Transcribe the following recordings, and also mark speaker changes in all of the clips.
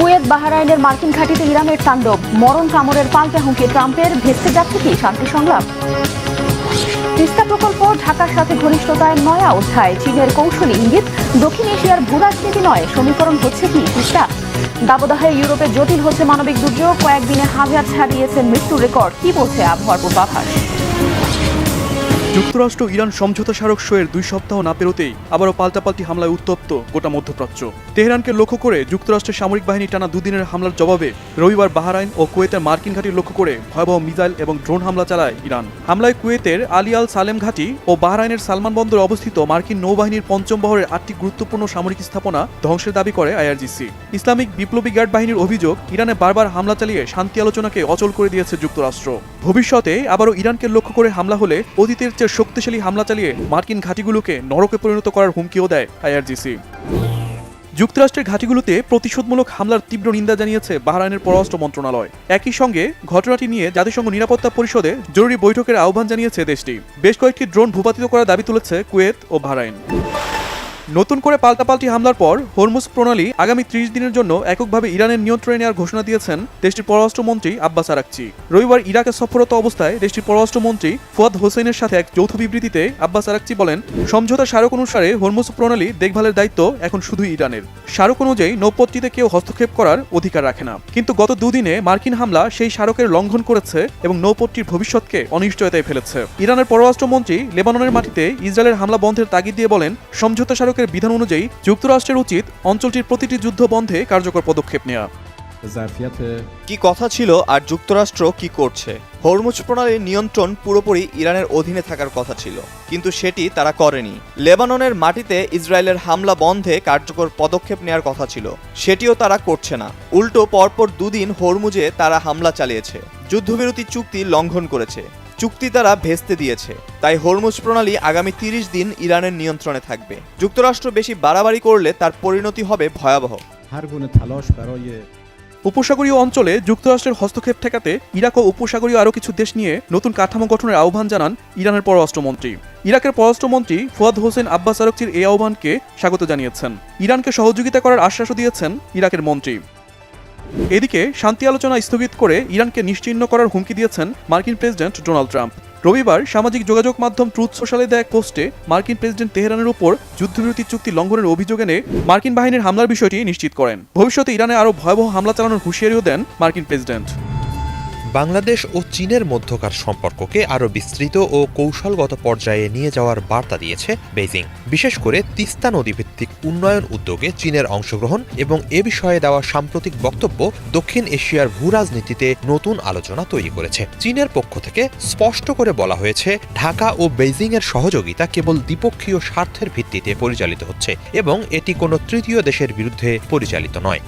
Speaker 1: Kuwait বাহরাইনের মার্কিন ঘাঁটিতে ইরানের তাণ্ডব, মরণ কামড়ের পাল্টা হুমকি ট্রাম্পের, ভেস্তে যাচ্ছে কি শান্তি সংলাপ? তিস্তা প্রকল্প ঢাকার সাথে ঘনিষ্ঠতায় নয়া অধ্যায়, চীনের কৌশলী ইঙ্গিত, দক্ষিণ এশিয়ার ভূরাজনীতি নয়, সমীকরণ হচ্ছে কি তিস্তা? দাবদাহে ইউরোপে জটিল হচ্ছে মানবিক দুর্যোগ, কয়েকদিনে হাজার ছাড়িয়েছে মৃত্যুর রেকর্ড, কি বলছে আবহাওয়ার পূর্বাভাস?
Speaker 2: যুক্তরাষ্ট্র ইরান সমঝোতা স্মারক সইয়ের 2 সপ্তাহ না পেরোতেই আবারও পাল্টাপাল্টি হামলায় উত্তপ্ত গোটা মধ্যপ্রাচ্য। তেহরানকে লক্ষ্য করে যুক্তরাষ্ট্রের সামরিক বাহিনী টানা দুদিনের হামলার জবাবে রবিবার বাহরাইন ও কুয়েতের মার্কিন ঘাঁটি লক্ষ্য করে ভয়াবহ মিসাইল এবং ড্রোন হামলা চালায় ইরান। হামলায় কুয়েতের আলী আল সালেম ঘাঁটি ও বাহরাইনের সালমান বন্দরে অবস্থিত মার্কিন নৌবাহিনীর পঞ্চম বহরের 8টি গুরুত্বপূর্ণ সামরিক স্থাপনা ধ্বংসের দাবি করে আইআরজিসি। ইসলামিক বিপ্লবী গার্ড বাহিনীর অভিযোগ, ইরানে বারবার হামলা চালিয়ে শান্তি আলোচনাকে অচল করে দিয়েছে যুক্তরাষ্ট্র। ভবিষ্যতে আবারও ইরানকে লক্ষ্য করে হামলা হলে অতীতের চেয়ে শক্তিশালী হামলা চালিয়ে মার্কিন ঘাঁটিগুলোকে নরকে পরিণত করার হুমকিও দেয় আইআরজিসি। যুক্তরাষ্ট্রের ঘাঁটিগুলোতে প্রতিশোধমূলক হামলার তীব্র নিন্দা জানিয়েছে বাহরাইনের পররাষ্ট্র মন্ত্রণালয়। একই সঙ্গে ঘটনাটি নিয়ে জাতিসংঘ নিরাপত্তা পরিষদে জরুরি বৈঠকের আহ্বান জানিয়েছে দেশটি। বেশ কয়েকটি ড্রোন ভূপাতিত করার দাবি তুলেছে কুয়েত ও বাহরাইন। নতুন করে পাল্টাপাল্টি হামলার পর হরমুজ প্রণালী আগামী 30 দিনের জন্য এককভাবে ইরানের নিয়ন্ত্রণে নেওয়ার ঘোষণা দিয়েছেন দেশটির পররাষ্ট্রমন্ত্রী আব্বাস আরাকচি। রবিবার ইরাকে সফররত অবস্থায় দেশটির পররাষ্ট্রমন্ত্রী ফুয়াদ হোসেনের সাথে এক যৌথ বিবৃতিতে আব্বাস আরাকচি বলেন, সমঝোতা স্মারক অনুসারে হরমুজ প্রণালী দেখভালের দায়িত্ব এখন শুধু ইরানের। স্মারক অনুযায়ী নৌপথটিতে কেউ হস্তক্ষেপ করার অধিকার রাখে না, কিন্তু গত দুদিনে মার্কিন হামলা সেই স্মারকের লঙ্ঘন করেছে এবং নৌপথটির ভবিষ্যৎকে অনিশ্চয়তায় ফেলেছে। ইরানের পররাষ্ট্রমন্ত্রী লেবাননের মাটিতে ইসরায়েলের হামলা বন্ধের তাগিদ দিয়ে বলেন, সমঝোতা স্মারকের বিধান অনুযায়ী যুক্তরাষ্ট্রের উচিত অঞ্চলটির প্রতিটি যুদ্ধ বন্ধে কার্যকর পদক্ষেপ নেওয়া।
Speaker 3: কি কথা ছিল আর যুক্তরাষ্ট্র কি করছে? হরমুজ প্রণালীর নিয়ন্ত্রণ পুরোপুরি ইরানের অধীনে থাকার কথা ছিল, কিন্তু সেটি তারা করেনি। লেবাননের মাটিতে ইসরায়েলের হামলা বন্ধে কার্যকর পদক্ষেপ নেওয়ার কথা ছিল, সেটিও তারা করছে না। উল্টো পরপর দুদিন হরমুজে তারা হামলা চালিয়েছে, যুদ্ধবিরতি চুক্তি লঙ্ঘন করেছে, চুক্তি তারা ভেস্তে দিয়েছে। তাই হরমুজ প্রণালী আগামী 30 দিন ইরানের নিয়ন্ত্রণে থাকবে। যুক্তরাষ্ট্র বেশি বাড়াবাড়ি করলে তার পরিণতি হবে ভয়াবহ।
Speaker 2: উপসাগরীয় অঞ্চলে যুক্তরাষ্ট্রের হস্তক্ষেপ ঠেকাতে ইরাক ও উপসাগরীয় আরও কিছু দেশ নিয়ে নতুন কাঠামো গঠনের আহ্বান জানান ইরানের পররাষ্ট্রমন্ত্রী। ইরাকের পররাষ্ট্রমন্ত্রী ফুয়াদ হোসেন আব্বাস আরাকচির এই আহ্বানকে স্বাগত জানিয়েছেন। ইরানকে সহযোগিতা করার আশ্বাসও দিয়েছেন ইরাকের মন্ত্রী। এদিকে শান্তি আলোচনা স্থগিত করে ইরানকে নিশ্চিহ্ন করার হুমকি দিয়েছেন মার্কিন প্রেসিডেন্ট ডোনাল্ড ট্রাম্প। রবিবার সামাজিক যোগাযোগ মাধ্যম ট্রুথ সোশ্যালে দেয়া এক পোস্টে মার্কিন প্রেসিডেন্ট তেহরানের উপর যুদ্ধবিরতি চুক্তি লঙ্ঘনের অভিযোগ এনে মার্কিন বাহিনীর হামলার বিষয়টি নিশ্চিত করেন। ভবিষ্যতে ইরানে আরও ভয়াবহ হামলা চালানোর হুঁশিয়ারিও দেন মার্কিন প্রেসিডেন্ট।
Speaker 4: বাংলাদেশ ও চীনের মধ্যকার সম্পর্ককে আরও বিস্তৃত ও কৌশলগত পর্যায়ে নিয়ে যাওয়ার বার্তা দিয়েছে বেইজিং। বিশেষ করে তিস্তা নদীভিত্তিক উন্নয়ন উদ্যোগে চীনের অংশগ্রহণ এবং এ বিষয়ে দেওয়া সাম্প্রতিক বক্তব্য দক্ষিণ এশিয়ার ভূরাজনীতিতে নতুন আলোচনা তৈরি করেছে। চীনের পক্ষ থেকে স্পষ্ট করে বলা হয়েছে, ঢাকা ও বেইজিংয়ের সহযোগিতা কেবল দ্বিপক্ষীয় স্বার্থের ভিত্তিতে পরিচালিত হচ্ছে এবং এটি কোনো তৃতীয় দেশের বিরুদ্ধে পরিচালিত নয়।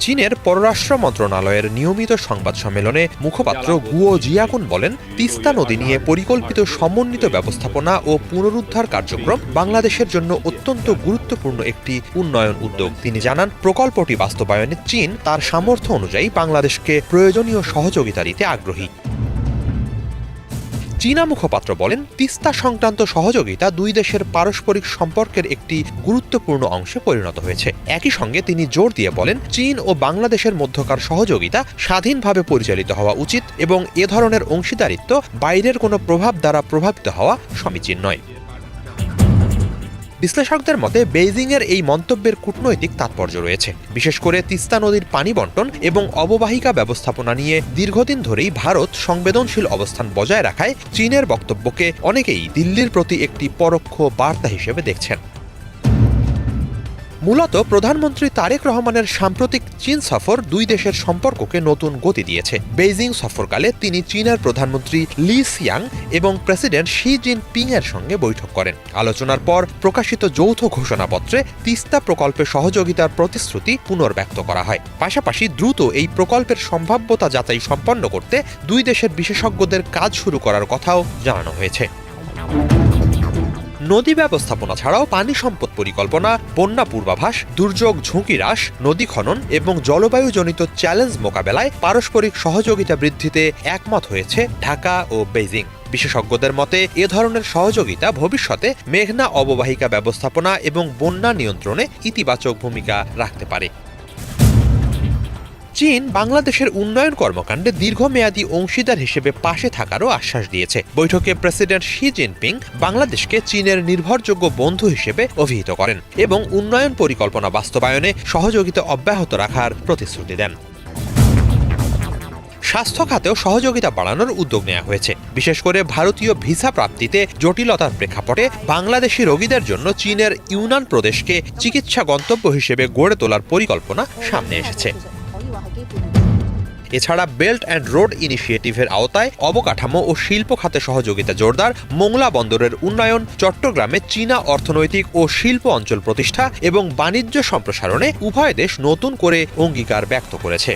Speaker 4: চীনের পররাষ্ট্র মন্ত্রণালয়ের নিয়মিত সংবাদ সম্মেলনে মুখপাত্র গুয়ো জিয়াকুন বলেন, তিস্তা নদী নিয়ে পরিকল্পিত সমন্বিত ব্যবস্থাপনা ও পুনরুদ্ধার কার্যক্রম বাংলাদেশের জন্য অত্যন্ত গুরুত্বপূর্ণ একটি উন্নয়ন উদ্যোগ। তিনি জানান, প্রকল্পটি বাস্তবায়নে চীন তার সামর্থ্য অনুযায়ী বাংলাদেশকে প্রয়োজনীয় সহযোগিতা দিতে আগ্রহী। চীনা মুখপাত্র বলেন, তিস্তা সংক্রান্ত সহযোগিতা দুই দেশের পারস্পরিক সম্পর্কের একটি গুরুত্বপূর্ণ অংশে পরিণত হয়েছে। একই সঙ্গে তিনি জোর দিয়ে বলেন, চীন ও বাংলাদেশের মধ্যকার সহযোগিতা স্বাধীনভাবে পরিচালিত হওয়া উচিত এবং এ ধরনের অংশীদারিত্ব বাইরের কোনো প্রভাব দ্বারা প্রভাবিত হওয়া সমীচীন নয়। বিশ্লেষকদের মতে বেইজিংয়ের এই মন্তব্যের কূটনৈতিক তাৎপর্য রয়েছে। বিশেষ করে তিস্তা নদীর পানি বণ্টন এবং অববাহিকা ব্যবস্থাপনা নিয়ে দীর্ঘদিন ধরেই ভারত সংবেদনশীল অবস্থান বজায় রাখায় চীনের বক্তব্যকে অনেকেই দিল্লির প্রতি একটি পরোক্ষ বার্তা হিসেবে দেখছেন। মূলত প্রধানমন্ত্রী তারেক রহমানের সাম্প্রতিক চীন সফর দুই দেশের সম্পর্ককে নতুন গতি দিয়েছে। বেইজিং সফরকালে তিনি চীনের প্রধানমন্ত্রী লি সিয়াং এবং প্রেসিডেন্ট শি জিনপিং এর সঙ্গে বৈঠক করেন। আলোচনার পর প্রকাশিত যৌথ ঘোষণাপত্রে তিস্তা প্রকল্পে সহযোগিতার প্রতিশ্রুতি পুনর্ব্যক্ত করা হয়। পাশাপাশি দ্রুত এই প্রকল্পের সম্ভাব্যতা যাচাই সম্পন্ন করতে দুই দেশের বিশেষজ্ঞদের কাজ শুরু করার কথাও জানানো হয়েছে। নদী ব্যবস্থাপনা ছাড়াও পানি সম্পদ পরিকল্পনা, বন্যা পূর্বাভাস, দুর্যোগ ঝুঁকি হ্রাস, নদী খনন এবং জলবায়ুজনিত চ্যালেঞ্জ মোকাবেলায় পারস্পরিক সহযোগিতা বৃদ্ধিতে একমত হয়েছে ঢাকা ও বেইজিং। বিশেষজ্ঞদের মতে এ ধরনের সহযোগিতা ভবিষ্যতে মেঘনা অববাহিকা ব্যবস্থাপনা এবং বন্যা নিয়ন্ত্রণে ইতিবাচক ভূমিকা রাখতে পারে। চীন বাংলাদেশের উন্নয়ন কর্মকাণ্ডে দীর্ঘমেয়াদী অংশীদার হিসেবে পাশে থাকারও আশ্বাস দিয়েছে। বৈঠকে প্রেসিডেন্ট শি জিনপিং বাংলাদেশকে চীনের নির্ভরযোগ্য বন্ধু হিসেবে অভিহিত করেন এবং উন্নয়ন পরিকল্পনা বাস্তবায়নে সহযোগিতা অব্যাহত রাখার প্রতিশ্রুতি দেন। স্বাস্থ্য খাতেও সহযোগিতা বাড়ানোর উদ্যোগ নেওয়া হয়েছে। বিশেষ করে ভারতীয় ভিসা প্রাপ্তিতে জটিলতার প্রেক্ষাপটে বাংলাদেশি রোগীদের জন্য চীনের ইউনান প্রদেশকে চিকিৎসা গন্তব্য হিসেবে গড়ে তোলার পরিকল্পনা সামনে এসেছে। এছাড়া বেল্ট অ্যান্ড রোড ইনিশিয়েটিভের আওতায় অবকাঠামো ও শিল্প খাতে সহযোগিতা জোরদার, মোংলা বন্দরের উন্নয়ন, চট্টগ্রামে চীনা অর্থনৈতিক ও শিল্প অঞ্চল প্রতিষ্ঠা এবং বাণিজ্য সম্প্রসারণে উভয় দেশ নতুন করে অঙ্গীকার ব্যক্ত করেছে।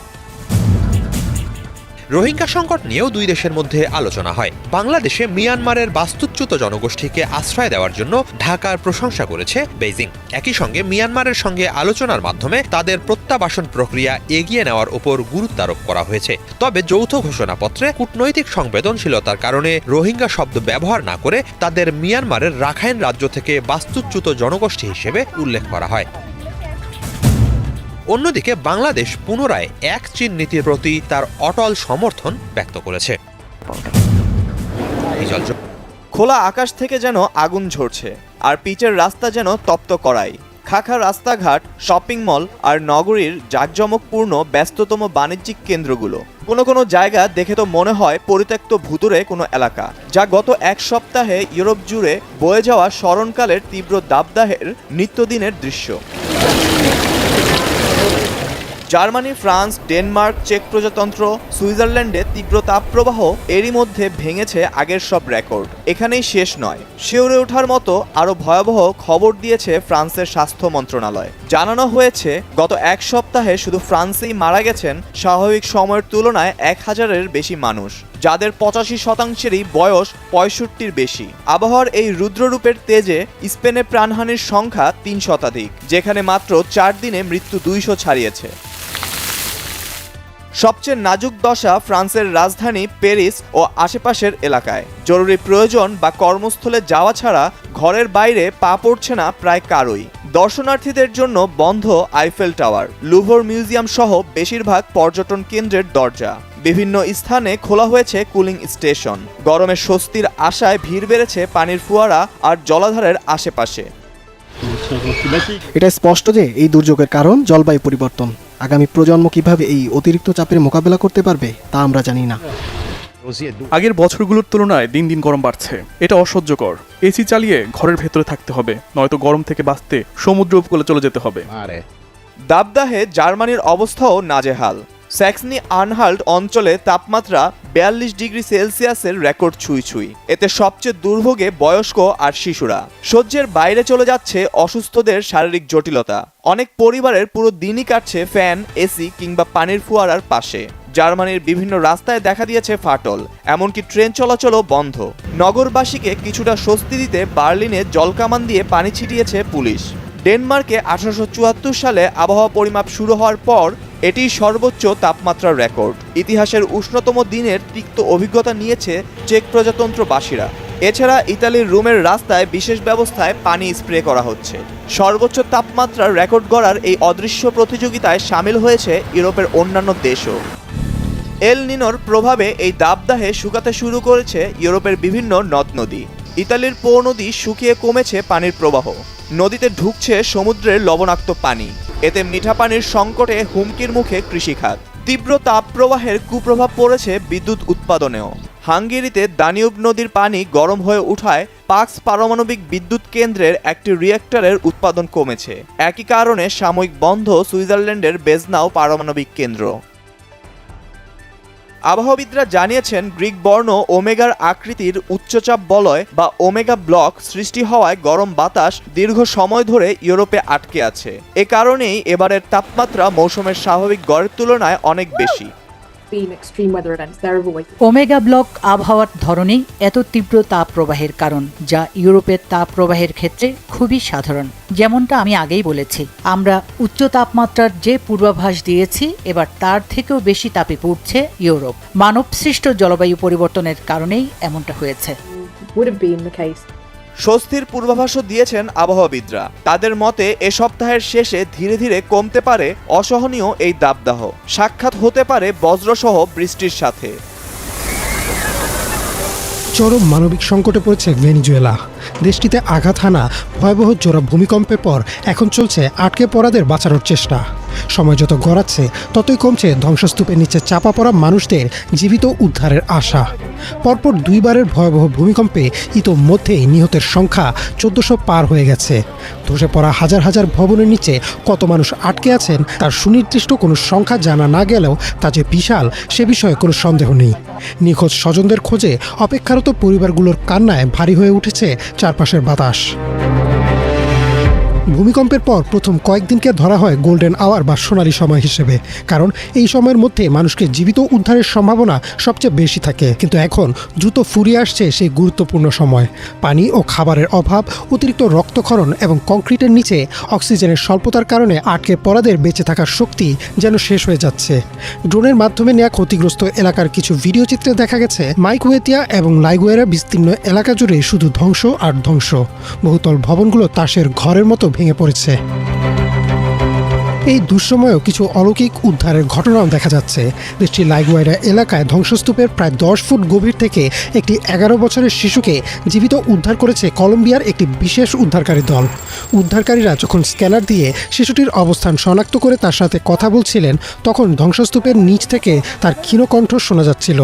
Speaker 4: রোহিঙ্গা সংকট নিয়েও দুই দেশের মধ্যে আলোচনা হয়। বাংলাদেশে মিয়ানমারের বাস্তুচ্যুত জনগোষ্ঠীকে আশ্রয় দেওয়ার জন্য ঢাকার প্রশংসা করেছে বেইজিং। একই সঙ্গে মিয়ানমারের সঙ্গে আলোচনার মাধ্যমে তাদের প্রত্যাবাসন প্রক্রিয়া এগিয়ে নেওয়ার উপর গুরুত্ব আরোপ করা হয়েছে। তবে যৌথ ঘোষণাপত্রে কূটনৈতিক সংবেদনশীলতার কারণে রোহিঙ্গা শব্দ ব্যবহার না করে তাদের মিয়ানমারের রাখাইন রাজ্য থেকে বাস্তুচ্যুত জনগোষ্ঠী হিসেবে উল্লেখ করা হয়। অন্যদিকে বাংলাদেশ পুনরায় এক চীন নীতির প্রতি তার অটল সমর্থন ব্যক্ত করেছে।
Speaker 3: খোলা আকাশ থেকে যেন আগুন ঝরছে, আর পিচের রাস্তা যেন তপ্ত কড়াই। খাখা রাস্তাঘাট, শপিং মল আর নগরীর জাঁকজমকপূর্ণ ব্যস্ততম বাণিজ্যিক কেন্দ্রগুলো কোনো কোনো জায়গা দেখে তো মনে হয় পরিত্যক্ত ভুতুরে কোনো এলাকা, যা গত এক সপ্তাহে ইউরোপ জুড়ে বয়ে যাওয়া স্মরণকালের তীব্র দাবদাহের নিত্যদিনের দৃশ্য। জার্মানি, ফ্রান্স, ডেনমার্ক, চেক প্রজাতন্ত্র, সুইজারল্যান্ডে তীব্র তাপপ্রবাহ এরই মধ্যে ভেঙেছে আগের সব রেকর্ড। এখানেই শেষ নয়, শিউরে ওঠার মতো আরও ভয়াবহ খবর দিয়েছে ফ্রান্সের স্বাস্থ্য মন্ত্রণালয়। জানানো হয়েছে গত এক সপ্তাহে শুধু ফ্রান্সেই মারা গেছেন স্বাভাবিক সময়ের তুলনায় 1000-এর বেশি মানুষ, যাদের 85%-ই বয়স 65-র বেশি। আবহাওয়ার এই রুদ্ররূপের তেজে স্পেনে প্রাণহানির সংখ্যা 3 শতাধিক, যেখানে মাত্র 4 দিনে মৃত্যু 200 ছাড়িয়েছে। সবচেয়ে নাজুক দশা ফ্রান্সের রাজধানী প্যারিস ও আশেপাশের এলাকায়। জরুরি প্রয়োজন বা কর্মস্থলে যাওয়া ছাড়া ঘরের বাইরে পা পড়ছে না প্রায় কারোই। দর্শনার্থীদের জন্য বন্ধ আইফেল টাওয়ার, লুভর মিউজিয়াম সহ বেশিরভাগ পর্যটন কেন্দ্রের দরজা। বিভিন্ন স্থানে খোলা হয়েছে কুলিং স্টেশন। গরমে স্বস্তির আশায় ভিড় বেড়েছে পানির ফোয়ারা আর জলাধারের আশেপাশে।
Speaker 5: এটা স্পষ্ট যে এই দুর্যোগের কারণ জলবায়ু পরিবর্তন। আগামী প্রজন্ম কিভাবে এই অতিরিক্ত চাপের মোকাবেলা করতে পারবে তা আমরা জানি না।
Speaker 2: আগের বছরগুলোর তুলনায় দিন দিন গরম বাড়ছে। এটা অসহ্যকর। এসি চালিয়ে ঘরের ভেতরে থাকতে হবে, নয়তো গরম থেকে বাঁচতে সমুদ্র উপকূলে চলে যেতে হবে।
Speaker 3: দাবদাহে জার্মানির অবস্থাও নাজেহাল। স্যাক্সনি আনহাল্ট অঞ্চলে তাপমাত্রা 42 ডিগ্রি সেলসিয়াসের রেকর্ড ছুঁই। এতে সবচেয়ে দুর্ভোগে বয়স্ক আর শিশুরা। সহ্যের বাইরে চলে যাচ্ছে অসুস্থদের শারীরিক জটিলতা। অনেক পরিবারের পুরো দিনই কাটছে ফ্যান, এসি কিংবা পানির ফোয়ারার পাশে। জার্মানির বিভিন্ন রাস্তায় দেখা দিয়েছে ফাটল, এমনকি ট্রেন চলাচলও বন্ধ। নগরবাসীকে কিছুটা স্বস্তি দিতে বার্লিনে জলকামান দিয়ে পানি ছিটিয়েছে পুলিশ। ডেনমার্কে 1874 সালে আবহাওয়া পরিমাপ শুরু হওয়ার পর এটি সর্বোচ্চ তাপমাত্রার রেকর্ড। ইতিহাসের উষ্ণতম দিনের তিক্ত অভিজ্ঞতা নিয়েছে চেক প্রজাতন্ত্রবাসীরা। এছাড়া ইতালির রোমের রাস্তায় বিশেষ ব্যবস্থায় পানি স্প্রে করা হচ্ছে। সর্বোচ্চ তাপমাত্রার রেকর্ড গড়ার এই অদৃশ্য প্রতিযোগিতায় সামিল হয়েছে ইউরোপের অন্যান্য দেশও। এল নিনোর প্রভাবে এই দাবদাহে শুকাতে শুরু করেছে ইউরোপের বিভিন্ন নদ নদী। ইতালির পো নদী শুকিয়ে কমেছে পানির প্রবাহ। নদীতে ঢুকছে সমুদ্রের লবণাক্ত পানি। এতে মিঠা পানির সংকটে হুমকির মুখে কৃষিখাত। তীব্র তাপপ্রবাহের কুপ্রভাব পড়েছে বিদ্যুৎ উৎপাদনেও। হাঙ্গেরিতে দানিউব নদীর পানি গরম হয়ে উঠায় পাক্স পারমাণবিক বিদ্যুৎ কেন্দ্রের একটি রিঅ্যাক্টরের উৎপাদন কমেছে। একই কারণে সাময়িক বন্ধ সুইজারল্যান্ডের বেজনাও পারমাণবিক কেন্দ্র। আবহাওয়াবিদরা জানিয়েছেন গ্রিক বর্ণ ওমেগার আকৃতির উচ্চচাপ বলয় বা ওমেগা ব্লক সৃষ্টি হওয়ায় গরম বাতাস দীর্ঘ সময় ধরে ইউরোপে আটকে আছে। এ কারণেই এবারের তাপমাত্রা মৌসুমের স্বাভাবিক গড়ের তুলনায় অনেক বেশি।
Speaker 6: been extreme weather events. They're avoided.
Speaker 7: Omega block আবহাওয়ার ধরনেই এত তীব্র তাপ প্রবাহের কারণ, যা ইউরোপের তাপ প্রবাহের ক্ষেত্রে খুবই সাধারণ। যেমনটা আমি আগেই বলেছি, আমরা উচ্চ তাপমাত্রার যে পূর্বাভাস দিয়েছি, এবার তার থেকেও বেশি তাপে পড়ছে ইউরোপ। মানবসৃষ্ট জলবায়ু পরিবর্তনের কারণেই এমনটা হয়েছে।
Speaker 6: Would have been the case.
Speaker 3: স্বস্তির পূর্বাভাসও দিয়েছেন আবহাওয়াবিদরা। তাদের মতে এ সপ্তাহের শেষে ধীরে ধীরে কমতে পারে অসহনীয় এই দাবদাহ। সাক্ষাৎ হতে পারে বজ্রসহ বৃষ্টির সাথে।
Speaker 8: চরম মানবিক সংকটে পড়েছে ভেনেজুয়েলা। দেশটিতে আঘাত হানা ভয়াবহ জোড়া ভূমিকম্পের পর এখন চলছে আটকে পড়াদের বাঁচানোর চেষ্টা। সময় যত গড়াচ্ছে ততই কমছে ধ্বংসস্তূপের নিচে চাপা পড়া মানুষদের জীবিত উদ্ধারের আশা। পরপর দুইবারের ভয়াবহ ভূমিকম্পে ইতোমধ্যেই নিহতের সংখ্যা 1400 পার হয়ে গেছে। ধসে পড়া হাজার হাজার ভবনের নিচে কত মানুষ আটকে আছেন তার সুনির্দিষ্ট কোনো সংখ্যা জানা না গেলেও তা যে বিশাল সে বিষয়ে কোনো সন্দেহ নেই। নিখোঁজ স্বজনদের খোঁজে অপেক্ষারত পরিবারগুলোর কান্নায় ভারী হয়ে উঠেছে চারপাশের বাতাস। ভূমিকম্পের পর প্রথম কয়েকদিনকে ধরা হয় গোল্ডেন আওয়ার বা সোনালি সময় হিসেবে, কারণ এই সময়ের মধ্যে মানুষকে জীবিত উদ্ধারের সম্ভাবনা সবচেয়ে বেশি থাকে। কিন্তু এখন দ্রুত ফুরিয়ে আসছে সেই গুরুত্বপূর্ণ সময়। পানি ও খাবারের অভাব, অতিরিক্ত রক্তক্ষরণ এবং কংক্রিটের নিচে অক্সিজেনের স্বল্পতার কারণে আটকে পড়াদের বেঁচে থাকার শক্তি যেন শেষ হয়ে যাচ্ছে। ড্রোনের মাধ্যমে নেওয়া ক্ষতিগ্রস্ত এলাকার কিছু ভিডিও চিত্রে দেখা গেছে মাইকুয়েতিয়া এবং লাইগুয়েরা বিস্তীর্ণ এলাকা জুড়ে শুধু ধ্বংস আর ধ্বংস। বহুতল ভবনগুলো তাসের ঘরের মতো ভেঙে পড়েছে। এই দুঃসময়েও কিছু অলৌকিক উদ্ধারের ঘটনাও দেখা যাচ্ছে। দেশটির লাইগুয়াইরা এলাকায় ধ্বংসস্তূপের প্রায় 10 ফুট গভীর থেকে একটি 11 বছরের শিশুকে জীবিত উদ্ধার করেছে কলম্বিয়ার একটি বিশেষ উদ্ধারকারী দল। উদ্ধারকারীরা যখন স্ক্যানার দিয়ে শিশুটির অবস্থান শনাক্ত করে তার সাথে কথা বলছিলেন, তখন ধ্বংসস্তূপের নিচ থেকে তার ক্ষীণ কণ্ঠ শোনা যাচ্ছিল।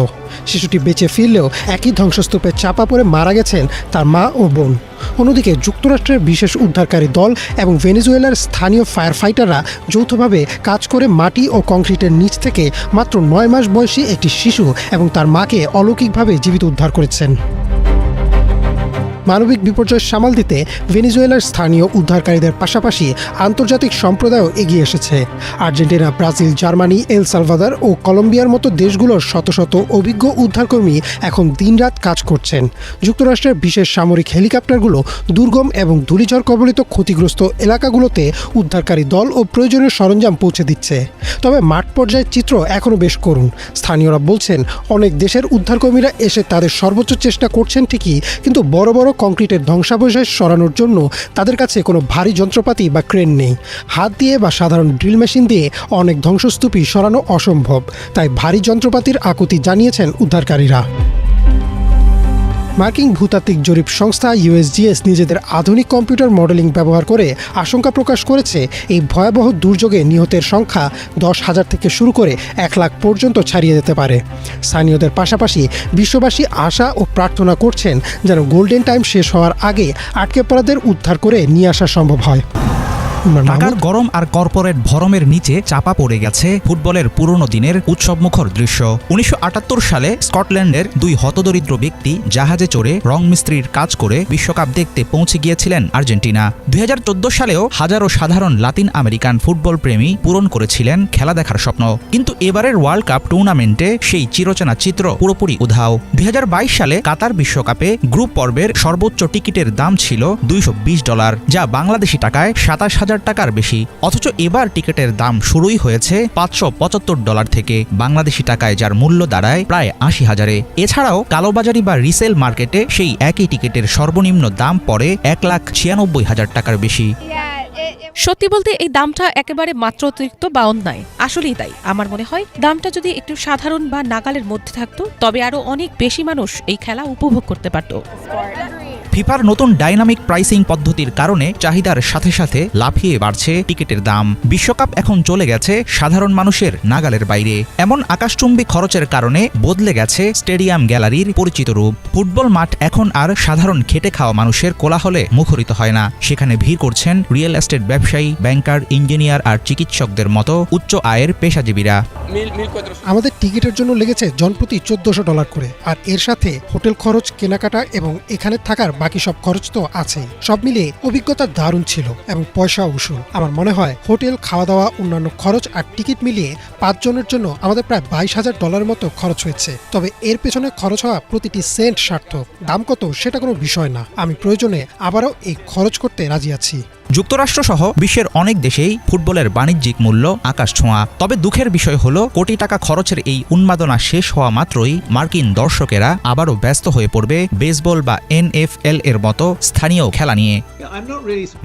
Speaker 8: শিশুটি বেঁচে ফিরলেও একই ধ্বংসস্তূপে চাপা পড়ে মারা গেছেন তার মা ও বোন। অন্যদিকে যুক্তরাষ্ট্রের বিশেষ উদ্ধারকারী দল এবং ভেনেজুয়েলার স্থানীয় ফায়ার ফাইটাররা যৌথভাবে কাজ করে মাটি ও কংক্রিটের নিচ থেকে মাত্র 9 মাস বয়সী একটি শিশু এবং তার মাকে অলৌকিকভাবে জীবিত উদ্ধার করেছেন। মানবিক বিপর্যয় সামাল দিতে ভেনেজুয়েলার স্থানীয় উদ্ধারকারীদের পাশাপাশি আন্তর্জাতিক সম্প্রদায়ও এগিয়ে এসেছে। Argentina, Brazil, Germany, El Salvador ও কলম্বিয়ার মতো দেশগুলোর শত শত অভিজ্ঞ উদ্ধারকর্মী এখন দিনরাত কাজ করছেন। যুক্তরাষ্ট্রের বিশেষ সামরিক হেলিকপ্টারগুলো দুর্গম এবং ধূলিঝড় কবলিত ক্ষতিগ্রস্ত এলাকাগুলোতে উদ্ধারকারী দল ও প্রয়োজনীয় সরঞ্জাম পৌঁছে দিচ্ছে। তবে মাঠ পর্যায়ের চিত্র এখনও বেশ করুণ। স্থানীয়রা বলছেন, অনেক দেশের উদ্ধারকর্মীরা এসে তাদের সর্বোচ্চ চেষ্টা করছেন ঠিকই, কিন্তু বড় বড় কংক্রিটের ধ্বংসাবশেষ সরানোর জন্য তাদের কাছে কোনো ভারী যন্ত্রপাতি বা ক্রেন নেই। হাত দিয়ে বা সাধারণ ড্রিল মেশিন দিয়ে অনেক ধ্বংসস্তূপই সরানো অসম্ভব, তাই ভারী যন্ত্রপাতির আকুতি জানিয়েছেন উদ্ধারকারীরা। মার্কিন ভূতাত্ত্বিক জরিপ সংস্থা USGS নিজেদের আধুনিক কম্পিউটার মডেলিং ব্যবহার করে আশঙ্কা প্রকাশ করেছে এই ভয়াবহ দুর্যোগে নিহতের সংখ্যা 10,000 থেকে শুরু করে 1 লাখ পর্যন্ত ছাড়িয়ে যেতে পারে। স্থানীয়দের পাশাপাশি বিশ্ববাসী আশা ও প্রার্থনা করছেন যেন গোল্ডেন টাইম শেষ হওয়ার আগে আটকে পড়াদের উদ্ধার করে নিয়ে আসা সম্ভব হয়।
Speaker 9: ঢাকার গরম আর কর্পোরেট ভরমের নিচে চাপা পড়ে গেছে ফুটবলের পুরনো দিনের উৎসবমুখর দৃশ্য। 1978 সালে স্কটল্যান্ডের 2 হতদরিদ্র ব্যক্তি জাহাজে চড়ে রং মিস্ত্রির কাজ করে বিশ্বকাপ দেখতে পৌঁছে গিয়েছিলেন আর্জেন্টিনা। 2014 সালেও হাজারো সাধারণ লাতিন আমেরিকান ফুটবল প্রেমী পূরণ করেছিলেন খেলা দেখার স্বপ্ন। কিন্তু এবারের ওয়ার্ল্ড কাপ টুর্নামেন্টে সেই চিরচেনা চিত্র পুরোপুরি উধাও। 2022 সালে কাতার বিশ্বকাপে গ্রুপ পর্বের সর্বোচ্চ টিকিটের দাম ছিল $220, যা বাংলাদেশি টাকায় 27,000 টাকার বেশি। অথচ এবার টিকিটের দাম শুরুই হয়েছে $575 থেকে, বাংলাদেশি টাকায় যার মূল্য দাঁড়ায় প্রায় 80,000-এ। এছাড়াও কালোবাজারি বা রিসেল মার্কেটে সেই একই টিকিটের সর্বনিম্ন দাম পড়ে 1,96,000 টাকার বেশি।
Speaker 10: সত্যি বলতে এই দামটা একেবারে মাত্রাতিরিক্ত বা অন্যায়। আসলেই তাই। আমার মনে হয় দামটা যদি একটু সাধারণ বা নাগালের মধ্যে থাকতো, তবে আরো অনেক বেশি মানুষ এই খেলা উপভোগ করতে পারত।
Speaker 9: ফিফার নতুন ডাইনামিক প্রাইসিং পদ্ধতির কারণে চাহিদার সাথে সাথে লাফিয়ে বাড়ছে টিকিটের দাম। বিশ্বকাপ এখন চলে গেছে সাধারণ মানুষের নাগালের বাইরে। এমন আকাশচুম্বী খরচের কারণে বদলে গেছে স্টেডিয়াম গ্যালারির পরিচিত রূপ। ফুটবল মাঠ এখন আর সাধারণ খেটে খাওয়া মানুষের কোলাহলে মুখরিত হয় না। সেখানে ভিড় করছেন রিয়েল এস্টেট ব্যবসায়ী, ব্যাংকার, ইঞ্জিনিয়ার আর চিকিৎসকদের মতো উচ্চ আয়ের পেশাজীবীরা।
Speaker 8: আমাদের টিকিটের জন্য লেগেছে জনপ্রতি $1,400 করে, আর এর সাথে হোটেল খরচ, কেনাকাটা এবং এখানে থাকার বাকি সব খরচ তো আছেই। সব মিলিয়ে অভিজ্ঞতা দারুণ ছিল এবং পয়সা উসুল। আমার মনে হয় হোটেল, খাওয়া দাওয়া, অন্যান্য খরচ আর টিকিট মিলিয়ে 5 জনের জন্য আমাদের প্রায় $22,000 মতো খরচ হয়েছে। তবে এর পেছনে খরচ হওয়া প্রতিটি সেন্ট সার্থক। দাম কত সেটা কোনো বিষয় না, আমি প্রয়োজনে আবারও এই খরচ করতে রাজি আছি।
Speaker 9: যুক্তরাষ্ট্রসহ বিশ্বের অনেক দেশেই ফুটবলের বাণিজ্যিক মূল্য আকাশ ছোঁয়া। তবে দুঃখের বিষয় হলো কোটি টাকা খরচের এই উন্মাদনা শেষ হওয়া মাত্রই মার্কিন দর্শকেরা আবারও ব্যস্ত হয়ে পড়বে বেসবল বা NFL এর মতো স্থানীয় খেলা নিয়ে।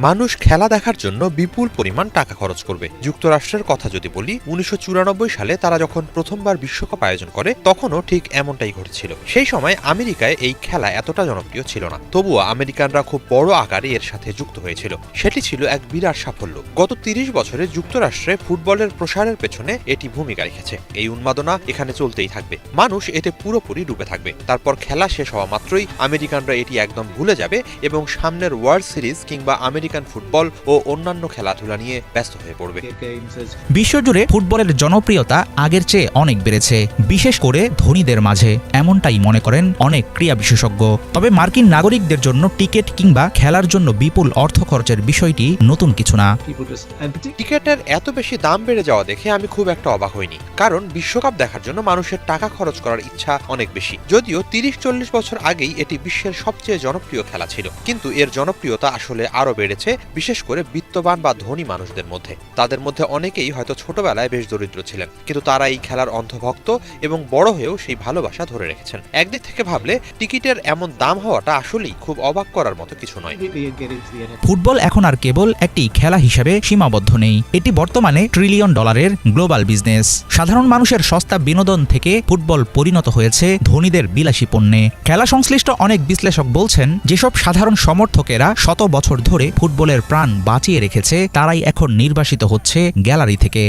Speaker 4: মানুষ খেলা দেখার জন্য বিপুল পরিমাণ টাকা খরচ করবে। যুক্তরাষ্ট্রের কথা যদি বলি, 1994 সালে তারা যখন প্রথমবার বিশ্বকাপ আয়োজন করে তখনও ঠিক এমনটাই ঘটেছিল। সেই সময় আমেরিকায় এই খেলা এতটা জনপ্রিয় ছিল না, তবুও আমেরিকানরা খুব বড় আকারে এর সাথে যুক্ত হয়েছিল। সেটি ছিল এক বিরাট সাফল্য। গত 30 বছরে যুক্তরাষ্ট্রে ফুটবলের প্রসারের পেছনে এটি ভূমিকা রেখেছে। এই উন্মাদনা এখানে চলতেই থাকবে, মানুষ এতে পুরোপুরি ডুবে থাকবে। তারপর খেলা শেষ হওয়া মাত্রই আমেরিকানরা এটি একদম ভুলে যাবে এবং সামনের ওয়ার্ল্ড সিরিজ কিংবা আমেরিকান ফুটবল ও অন্যান্য খেলাধুলা নিয়ে ব্যস্ত হয়ে পড়বে।
Speaker 9: বিশ্বজুড়ে ফুটবলের জনপ্রিয়তা আগের চেয়ে অনেক বেড়েছে, বিশেষ করে ধনীদের মাঝে, এমনটাই মনে করেন অনেক ক্রীড়া বিশেষজ্ঞ। তবে মার্কিন নাগরিকদের জন্য টিকিট কিংবা খেলার জন্য বিপুল অর্থ খরচের বিষয়টি নতুন কিছু না।
Speaker 4: টিকেটের এত বেশি দাম বেড়ে যাওয়া দেখে আমি খুব একটা অবাক হইনি, কারণ বিশ্বকাপ দেখার জন্য মানুষের টাকা খরচ করার ইচ্ছা অনেক বেশি। যদিও 30-40 বছর আগেই এটি বিশ্বের সবচেয়ে জনপ্রিয় খেলা ছিল, কিন্তু এর জনপ্রিয়তা আসলে আরো বেড়েছে, বিশেষ করে বিত্তবান বা ধনী মানুষদের মধ্যে। তাদের মধ্যে অনেকেই হয়তো ছোটবেলায় বেশ দরিদ্র ছিলেন, কিন্তু তারা এই খেলার অন্ধভক্ত এবং বড় হয়েও সেই ভালোবাসা ধরে রেখেছেন। একদিক থেকে ভাবলে টিকিটের এমন দাম হওয়াটা আসলেই খুব অবাক করার মতো কিছু নয়।
Speaker 9: ফুটবল এখন আর কেবল একটি খেলা হিসেবে সীমাবদ্ধ নেই, এটি বর্তমানে $1 ট্রিলিয়ন গ্লোবাল বিজনেস। সাধারণ মানুষের সস্তা বিনোদন থেকে ফুটবল পরিণত হয়েছে ধনীদের বিলাসী পণ্যে। খেলা সংশ্লিষ্ট অনেক বিশ্লেষক বলছেন, যেসব সাধারণ সমর্থকেরা শত বছর ধরে ফুটবলের প্রাণ বাঁচিয়ে রেখেছে তারাই এখন নির্বাসিত হচ্ছে গ্যালারি থেকে।